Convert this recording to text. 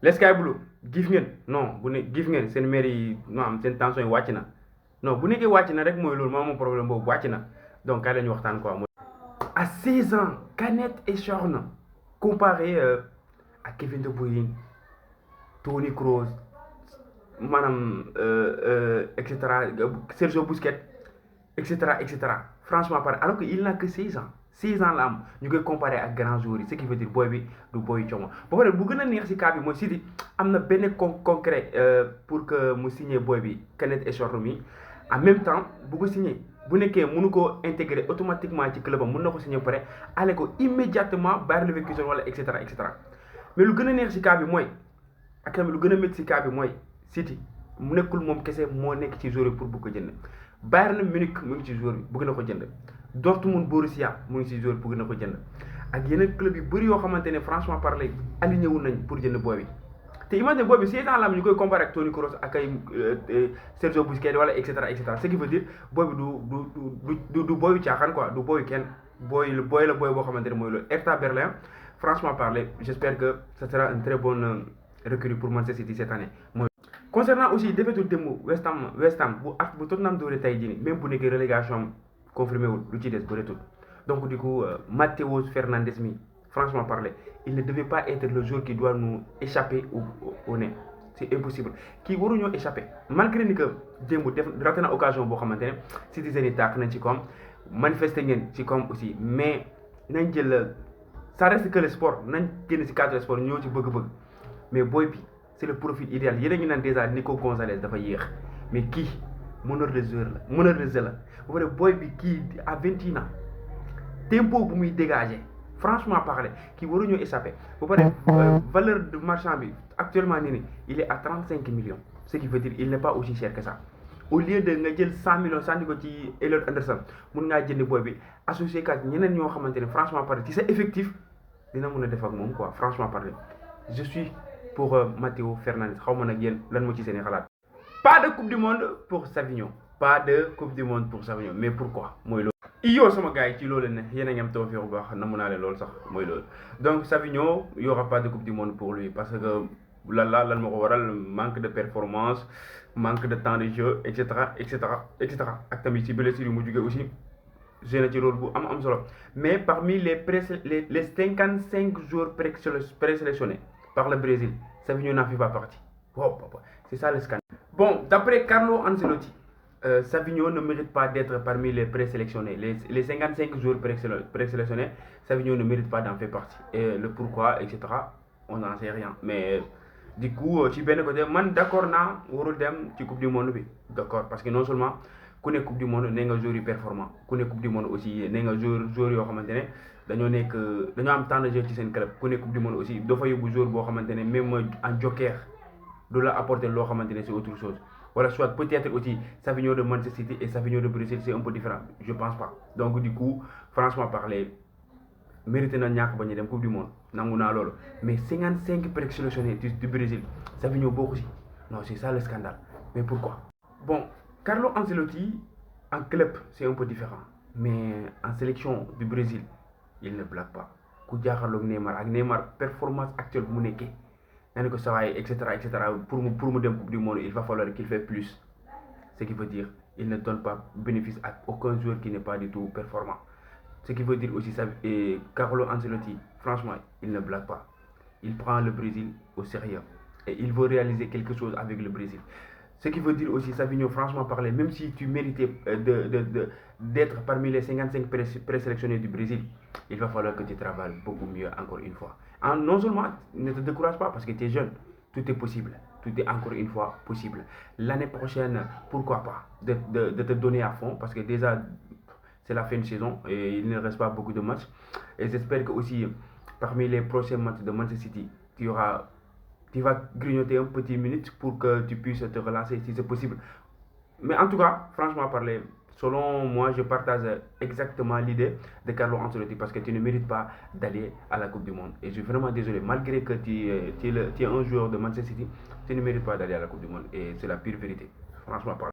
les Sky Blue gif ngeen non bu ne gif ngeen seen maire yi maanaam seen tension yi wàcc na non bu nekkee wàcc na rek mooy loolu moom problème boobu wàcc na donc kaay la ñu waxtaan quoi. À 16 ans, Canet et Shorn, comparé à Kevin De Bruyne, Toni Kroos, Madame, etc., Sergio Busquets, etc., etc. Franchement, alors qu'il n'a que 16 ans. 16 ans là, nous pouvons comparer à grands joueurs, ce qui veut dire boy du boy choma. Bon, si vous avez un cas, moi, si amna ben concret pour que vous signiez boy Canet et Shorn, en même temps, vous signez. Bu nekkee mënu ko intégrer automatiquement ci club am mën na ko signer pare aller ko immédiatement Bayer Leverkusen wala et cetera et cetera mais lu gën a neex ci cas bi mooy ak tamit lu gën a métti ci cas bi mooy City mu nekkul moom kese moo nekk ci joueur pour bëgg ko jënd Bayern Munich mu ngi ci joueur bi bëgg na ko jënd Dortmund Borussia mu ngi ci joueur bëgg na ko jënd ak yeneen club yu bëri yoo xamante ne franchement parler aligné wu nañ pour jënd booy bi. te imagine boobu 16 ans la am ñu koy comparé ak Toni Kroos ak ay Sergio Busquets wala et cetera ce qui veut dire boobu du booyu caaxaan quoi du booyu kenn booy la booy boo xamante ne mooy loolu Hertha Berlin franchement parler j'espère que ce sera une très bonne recrue pour Manchester City cette année mooy. Concernant aussi défaitu démb West Ham bu Tottenham doore tey jii même bu nekkee relégation confirmé wul lu ci des bëreetul donc du coup Matteo Fernandes mi franchement parler il ne devait pas être le joueur qui doit nous échapper au nez c'est impossible kii waruñoo échapper malgré ni que démb def raté na occasion boo xamante ne citoyen yi tàq nañ ci koom manifester ngeen ci koom aussi mais nañ jël ça reste que le sport nañ génn ci cadre sport ñoo ci bëgg-bëgg mais booy bi c'est le profil idéal yéen a ngi naan déjà Nico Gonzalez dafa yéex mais kii meneur de jeu la meneur de jeu la ba pare booy bi kii à 21 ans tempo bu muy dégager franchement parler qui waruñoo échapper ba pare valeur de marchand bi actuellement nii il est à 35 millions ce qui veut dire il n'est pas aussi cher que ça au lieu de nga jël 100 millions sànni ko ci Elliot Anderson mun ngaa jënd booy bi associé ak ñeneen ñoo xamante ne franchement parler ci sa effectif dina mun a def ak moom quoi franchement parler je suis pour Matteo Fernandes xaw ma nag yéen lan moo ci seen xalaat. Pas de coupe du monde pour Savigno pas de coupe du monde pour Savigno mais pourquoi mooy loolu. Yo sama gars yi ci loolu ne yéen a ngi am tawfeex bu baax namu naa leen loolu sax mooy loolu donc Savigno il y aura pas de coupe du monde pour lui parce que lan moo ko waral manque de performance manque de temps de jeu et cetera et cetera et cetera ak tamit ci blessure yu mu jógee aussi joué na ci rôle bu am solo mais parmi les 55 joueurs présélectionnés par le Brésil Savigno n'en fait pas partie wow c'est ça le scandale. Bon d'après Carlo Ancelotti Savigno ne mérite pas d'être parmi les présélectionnés. Les 55 joueurs présélectionnés, Savigno ne mérite pas d'en faire partie. Et le pourquoi, etc., on n'en sait rien. Mais du coup, ci benn côté man d'accord naa warul dem ci coupe du monde bi d'accord parce que non seulement ku ne coupe du monde nee nga joueur yu performant ku ne coupe du monde aussi nee nga joueur yoo xamante ne dañoo am temps de jeu ci seen club ku ne coupe du monde aussi dafa yóbbu joueur boo xamante ne même en joker du la apporter loo xamante ne c'est autre chose. Voilà, soit peut-être aussi Savigno de Manchester City et Savigno de Brésil, c'est un peu différent. Je pense pas. Donc du coup, franchement parler, mérité na ñàkk bañ a dem coupe du monde nangu naa loolu mais 55 présélectionnés du Brésil Savigno bokk ci non c'est ça le scandale mais pourquoi. Bon Carlo Ancelotti en club c'est un peu différent mais en sélection du Brésil il ne blague pas ku jaaxaloog Neymar ak Neymar performance actuelle bu mu nekkee. Que ça va, etc., pour me donner coupe du monde, il va falloir qu'il fasse plus. Ce qui veut dire il ne donne pas bénéfice à aucun joueur qui n'est pas du tout performant. Ce qui veut dire aussi ça, et Carlo Ancelotti, franchement, il ne blague pas. Il prend le Brésil au sérieux et il veut réaliser quelque chose avec le Brésil. Ce qui veut dire aussi, Savigno, franchement parler, même si tu méritais d'être parmi les 55 présélectionnés du Brésil, il va falloir que tu travailles beaucoup mieux encore une fois. Non seulement ne te décourage pas parce que tu es jeune, tout est possible, tout est encore une fois possible. L'année prochaine, pourquoi pas, de te donner à fond parce que déjà c'est la fin de saison et il ne reste pas beaucoup de matchs. Et j'espère que aussi parmi les prochains matchs de Manchester City, tu vas grignoter un petit minute pour que tu puisses te relancer si c'est possible. Mais en tout cas, franchement parler, selon moi, je partage exactement l'idée de Carlo Ancelotti parce que tu ne mérites pas d'aller à la Coupe du Monde. Et je suis vraiment désolé, malgré que tu es un joueur de Manchester City, tu ne mérites pas d'aller à la Coupe du Monde. Et c'est la pure vérité, franchement parler.